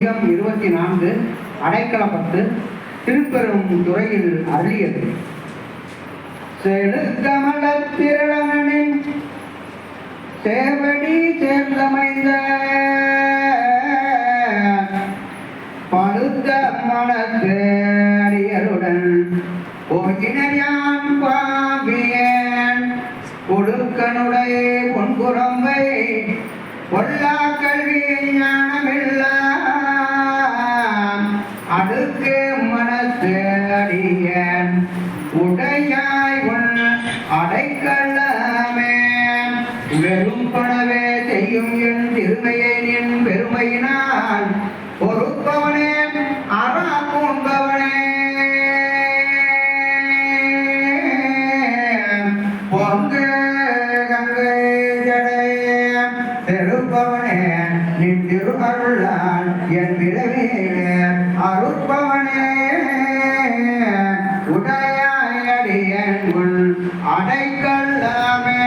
24 அடைக்கலப்பட்டு திருப்பெரும் துறையில் அருளியது. செழுக்கமலத்திரளனின் சேவடி சேர்ந்தமைந்த பழுத்த மனத்து அடியருடன் போகினான் பாவியன் கொடுக்கனுடைய பொன்புறம்பை பொல்லா கல்வி ஞானமில்ல அடுக்கு மனத்து அடியன் உடையாய் உன் அடைக்கலமே வெறும் பணவே செய்யும் என் திருமையை நின் பெருமையினால் பொறுப்பவனே அறா பூண்டவனே பொங்கு கங்கை ஜடைய தெருப்பவனே நின் திருஅருளால் என் பிறவியே அருப்பவனே உடையாயடியன் உன் அடைக்கலமே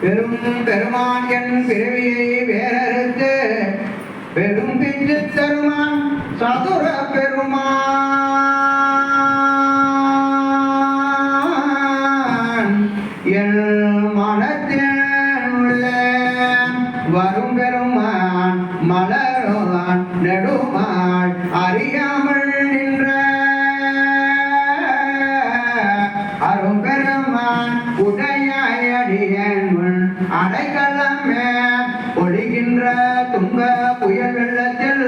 பெரும் பெருமான் என் பிறவியை வேறறுத்து பெரும் பிஞ்சு தருமான் சதுர பெருமான் என் மனத்தில் உள்ள வரும் பெருமான் மலருவான் நெடுமாள் அறியாமல் நின்ற அரும் பெருமான் உடையாயடியன் அடைக்கலமே ஒளிகின்ற துன்ப புயல் வெள்ளத்தில்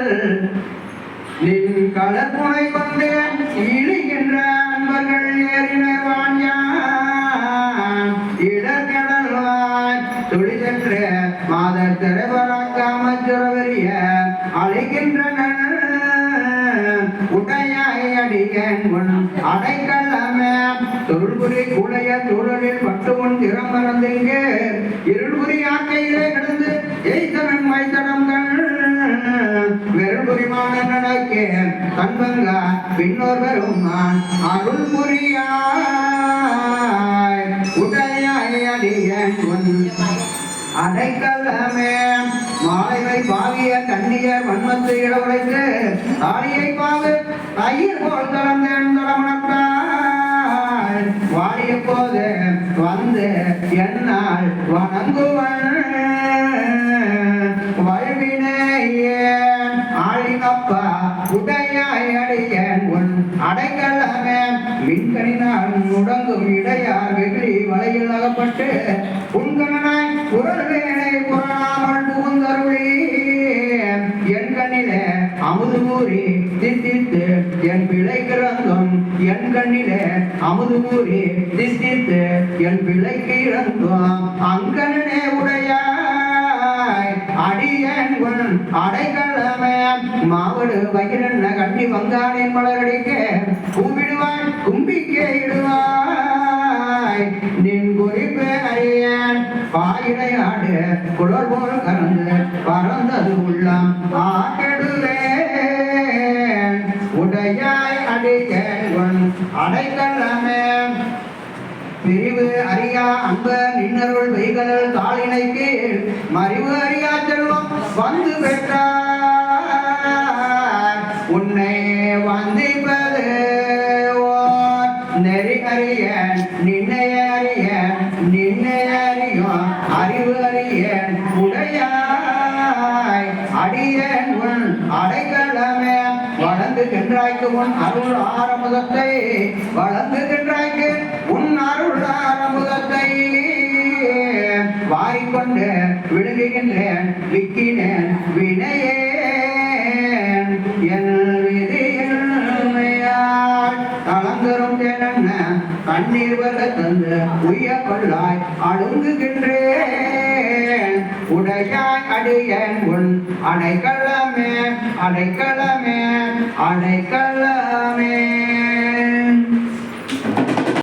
நின் கடற்புனை கொண்டு இழிகின்ற அன்பர்கள் ஏறினர் வாஞ்சான் இடர்கடல்வாய் துளி சென்ற மாதர் திரைவராக்காமச்சுரவரிய அழைக்கின்றனர் உடையாயடியன் உன் அடைக்கலமே தொருள்புரி கூடைய சூழலில் பட்டு உன் திறம் மறந்தெங்க இருள்புரி ஆக்கையிலே கிடந்து எய்தவன் மைத்தடங்கள் வெறுபுரிமான நடக்கே கண்பங்கா பின்னோர் பெருமான் அருள் புரியாய் உடையாயடியன் உன் அடைக்கலமே மாலைவை பாவிய கண்ணியர் வன்மத்து இடவுடைத்து தாலியை பாவு தயிர் போல் தளர்ந்தேன் தளமணத்தாய் வாடிய போது வந்து என்னால் வணங்குவன் வழுவினையே ஆழினப்பா உடையாயடியன் உன் அடைக்கலமே மின்கணினால் முடங்கும் இடையார் வெகுளி வலையில் அகப்பட்டு உண்கணனாய் குரல் வேலை புறாமல் புகுந்தருளி என் கண்ணிலே அமுது ஊறி தித்தித்து என் பிழை கிறந்தும் என் கண்ணிலே அமுது ஊறி தித்தித்து என் பிழைக்கு இறந்தும் அங்கனே உடையாய் அடியன் உன் அடைக்கலமே மாவடு வயிறன்ன கண்ணி வந்தானின் மலரடிக்க கூவிடுவாய் கும்பிக்கே இடுவாய் நின் குறிப்பே அறியன் பாயிடையாடு குளர் போல் கறந்து பறந்தது உள்ளம் ஆகெடுவேன் உடையாய் அடியன் உன் அடைக்கலமே பிரிவு அறியா அன்ப நின்னருள் வெய்கடல் தாளினை கீழ் மறிவு அறியா செல்வம் வந்து பெற்றார் உன்னை வந்திப்பது ஓர் நெறி அறிய நின்னை அறிய நின்னை அறியும் அறிவு அறிய உடையாய் அடியன் உன் அடைக்கலமே வழங்குகின்றாய்க்கு உன் அருள் ஆரமுதத்தை வழங்குகின்றாய்க்கு உன் அருள் ஆரமுதத்தை வாரிக்கொண்டு விழுங்குகின்றேன் விக்கினேன் வினையேன் என் விதியால் கலந்தரும் தேனன்ன கண்ணீர் வர தந்து உய்ய கொள்ளாய் அழுங்குகின்றேன் உடையாய் அடியன் உன் அடைக்கலமே அடைக்கலமே அடைக்கலமே.